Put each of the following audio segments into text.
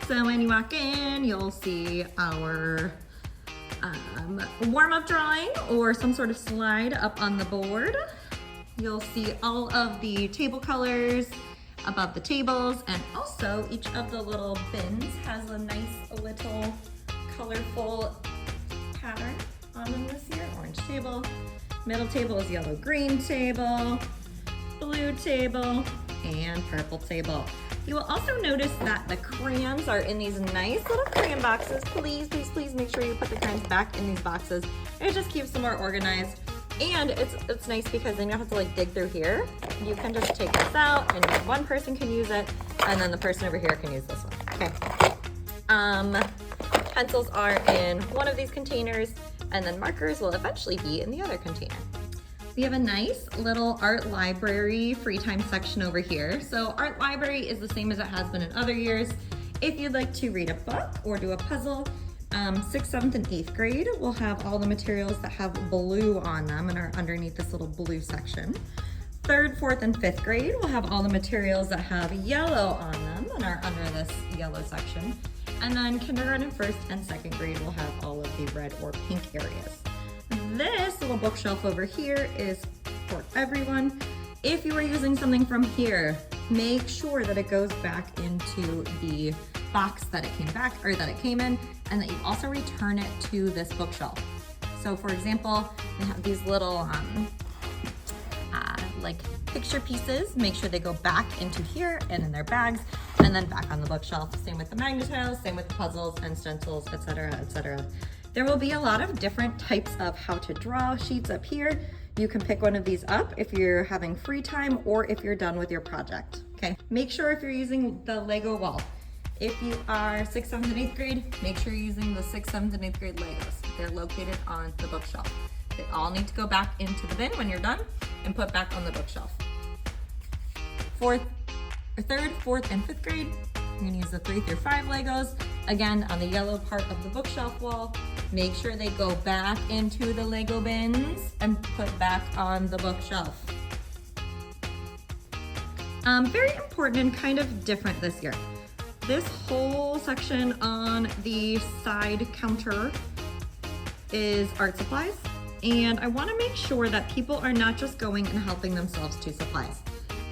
So when you walk in, you'll see our warm-up drawing or some sort of slide up on the board. You'll see all of the table colors above the tables, and also each of the little bins has a nice little colorful pattern on them this year. Orange table, middle table is yellow green table, blue table, and purple table. You will also notice that the crayons are in these nice little crayon boxes. Please, please, please make sure you put the crayons back in these boxes. It just keeps them more organized. And it's nice because then you don't have to like dig through here. You can just take this out and one person can use it, and then the person over here can use this one, okay? Pencils are in one of these containers, and then markers will eventually be in the other container. We have a nice little art library free time section over here. So art library is the same as it has been in other years. If you'd like to read a book or do a puzzle, 6th, 7th, and 8th grade will have all the materials that have blue on them and are underneath this little blue section. 3rd, 4th, and 5th grade will have all the materials that have yellow on them and are under this yellow section. And then kindergarten, 1st, and 2nd grade will have all of the red or pink areas. This little bookshelf over here is for everyone. If you are using something from here, make sure that it goes back into the box that it came in, and that you also return it to this bookshelf. So for example, we have these little like picture pieces. Make sure they go back into here and in their bags, and then back on the bookshelf. Same with the magnet tiles, same with the puzzles and stencils, etc., etc. There will be a lot of different types of how to draw sheets up here. You can pick one of these up if you're having free time or if you're done with your project, okay? Make sure if you're using the Lego wall. If you are 6th, 7th, and 8th grade, make sure you're using the 6th, 7th, and 8th grade Legos. They're located on the bookshelf. They all need to go back into the bin when you're done and put back on the bookshelf. 3rd, 4th, and 5th grade, you're gonna use the 3 through 5 Legos. Again, on the yellow part of the bookshelf wall. Make sure they go back into the Lego bins and put back on the bookshelf. Very important and kind of different this year. This whole section on the side counter is art supplies, and I want to make sure that people are not just going and helping themselves to supplies.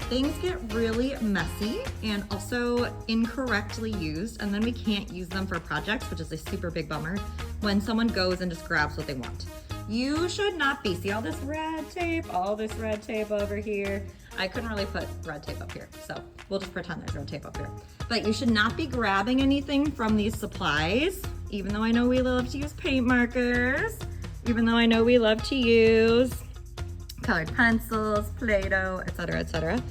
Things get really messy and also incorrectly used, and then we can't use them for projects, which is a super big bummer when someone goes and just grabs what they want. You should not be, see all this red tape over here. I couldn't really put red tape up here, so we'll just pretend there's red tape up here. But you should not be grabbing anything from these supplies, even though I know we love to use paint markers, even though I know we love to use colored pencils, Play-Doh, etc., etc.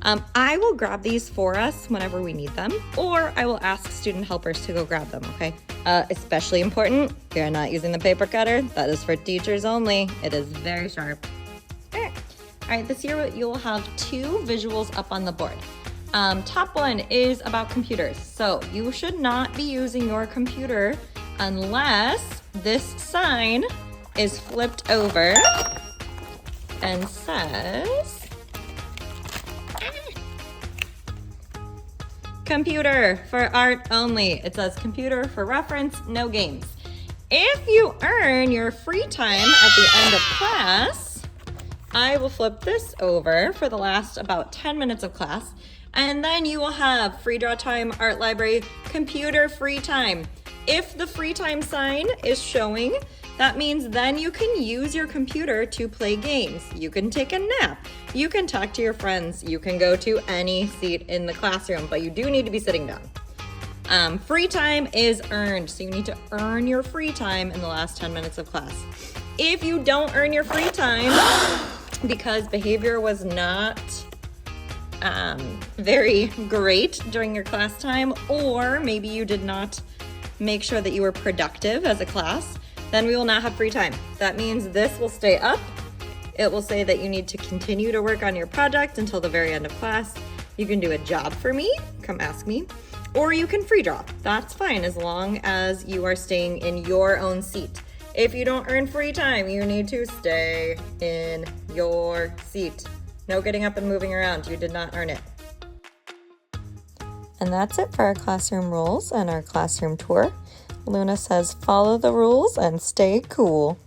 I will grab these for us whenever we need them, or I will ask student helpers to go grab them, okay? Especially important, you're not using the paper cutter. That is for teachers only. It is very sharp. All right, this year you'll have 2 visuals up on the board. Top one is about computers. So you should not be using your computer unless this sign is flipped over and says, computer for art only. It says computer for reference, no games. If you earn your free time at the end of class, I will flip this over for the last about 10 minutes of class, and then you will have free draw time, art library, computer free time. If the free time sign is showing, that means then you can use your computer to play games. You can take a nap. You can talk to your friends. You can go to any seat in the classroom, but you do need to be sitting down. Free time is earned, so you need to earn your free time in the last 10 minutes of class. If you don't earn your free time because behavior was not very great during your class time, or maybe you did not make sure that you were productive as a class, then we will not have free time. That means this will stay up. It will say that you need to continue to work on your project until the very end of class. You can do a job for me, come ask me, or you can free draw. That's fine as long as you are staying in your own seat. If you don't earn free time, you need to stay in your seat. No getting up and moving around, you did not earn it. And that's it for our classroom rules and our classroom tour. Luna says follow the rules and stay cool.